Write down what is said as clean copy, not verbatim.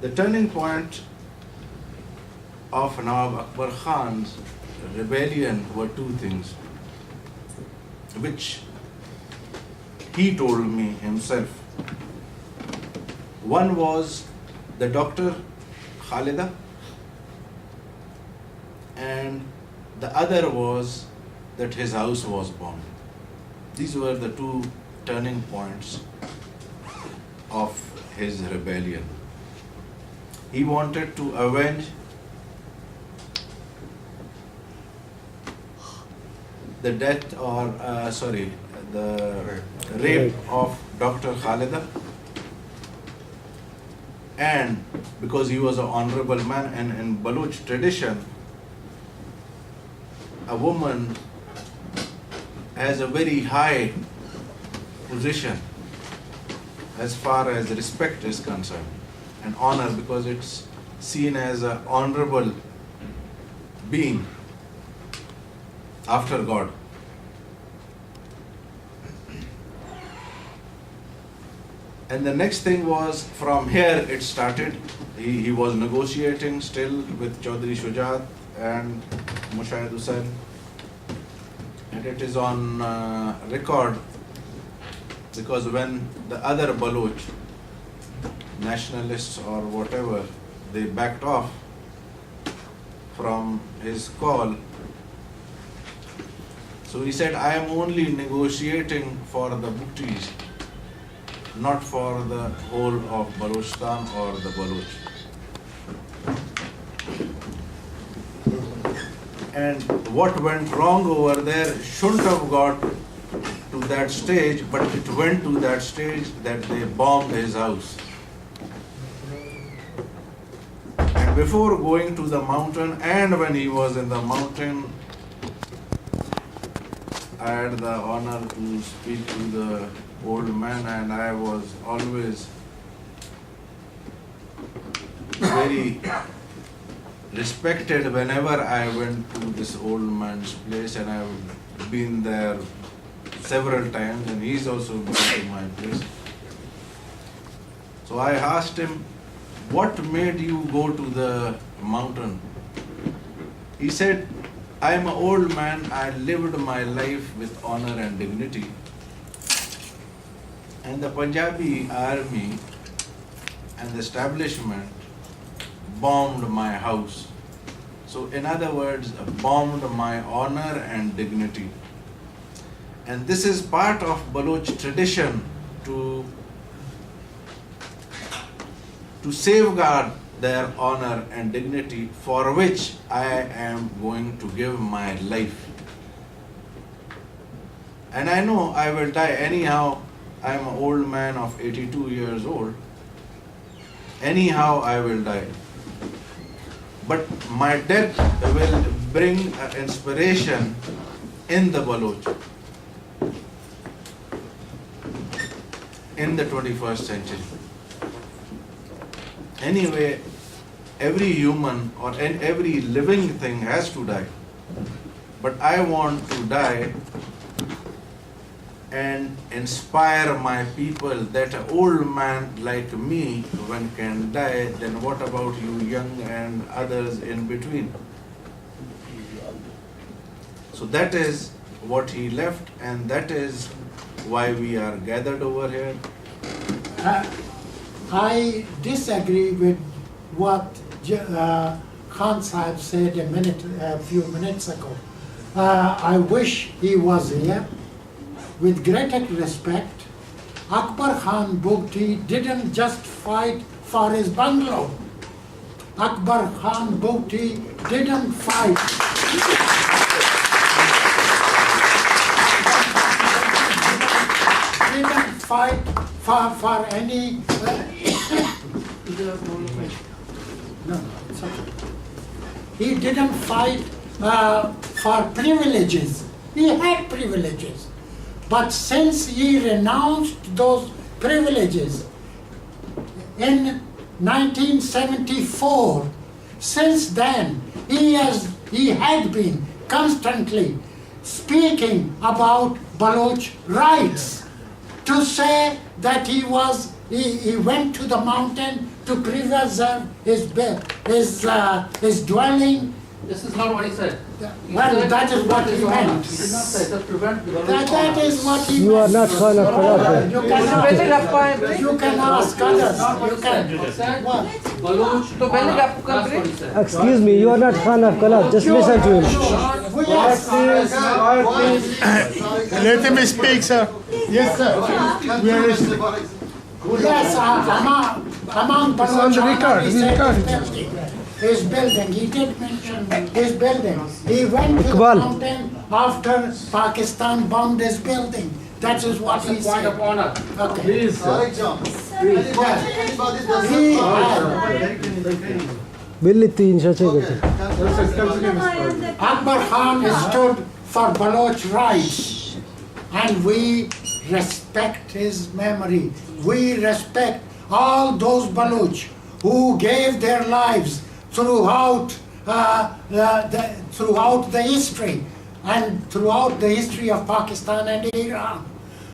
The turning point of Nawab Akbar Khan's rebellion were two things, which he told me himself. One was the doctor Khalida, and the other was that his house was bombed. These were the two turning points of his rebellion. He wanted to avenge the death the rape of Dr. Khalida, and because he was an honorable man, and in Baloch tradition, a woman has a very high position as far as respect is concerned, and honor, because it's seen as an honorable being after God. And the next thing was, from here it started. He was negotiating still with Chaudhry Shujat and Mushahid Hussain, and it is on record, because when the other Baloch nationalists or whatever, they backed off from his call, so he said, I am only negotiating for the Bugtis, not for the whole of Balochistan or the Baloch. And what went wrong over there shouldn't have got to that stage, but it went to that stage that they bombed his house. And before going to the mountain, and when he was in the mountain, I had the honor to speak to the old man, and I was always very respected whenever I went to this old man's place, and I've been there several times, and he's also been to my place. So I asked him, what made you go to the mountain? He said, I am an old man, I lived my life with honor and dignity, and the Punjabi army and the establishment bombed my house. So in other words, bombed my honor and dignity. And this is part of Baloch tradition to safeguard their honor and dignity, for which I am going to give my life. And I know I will die anyhow. I am an old man of 82 years old. Anyhow I will die. But my death will bring inspiration in the Baloch in the 21st century. Anyway, every human or every living thing has to die. But I want to die and inspire my people that an old man like me, when can die, then what about you young and others in between? So that is what he left, and that is why we are gathered over here. I disagree with what Khan Sahib said a few minutes ago. I wish he was here. With greatest respect, Akbar Khan Bugti didn't just fight for his bungalow. Akbar Khan Bugti didn't fight. Didn't fight for any. No, it's okay. He didn't fight for privileges. He had privileges. But since he renounced those privileges in 1974, since then he had been constantly speaking about Baloch rights, to say that he was he went to the mountain to preserve his dwelling. This is not what he said. Well, that is what he meant. He did not say to prevent the That is what he meant. You are not Khan of Khalaf. You can ask others. You can. What? Baluch, that's what he said. Excuse me, you are not Khan of Khalaf. Just listen to him. Let him speak, sir. Yes, sir. Yes, among on the record, he it's said recorded. his building. He did mention his building. He went to the Iqbal. mountain after Pakistan bombed his building. That is what he Point of said. honor. Okay. Please, sir. He had, Billy 300 Akbar Khan stood for Baloch rights, and we respect his memory. We respect all those Baloch who gave their lives throughout the history and throughout the history of Pakistan and Iran.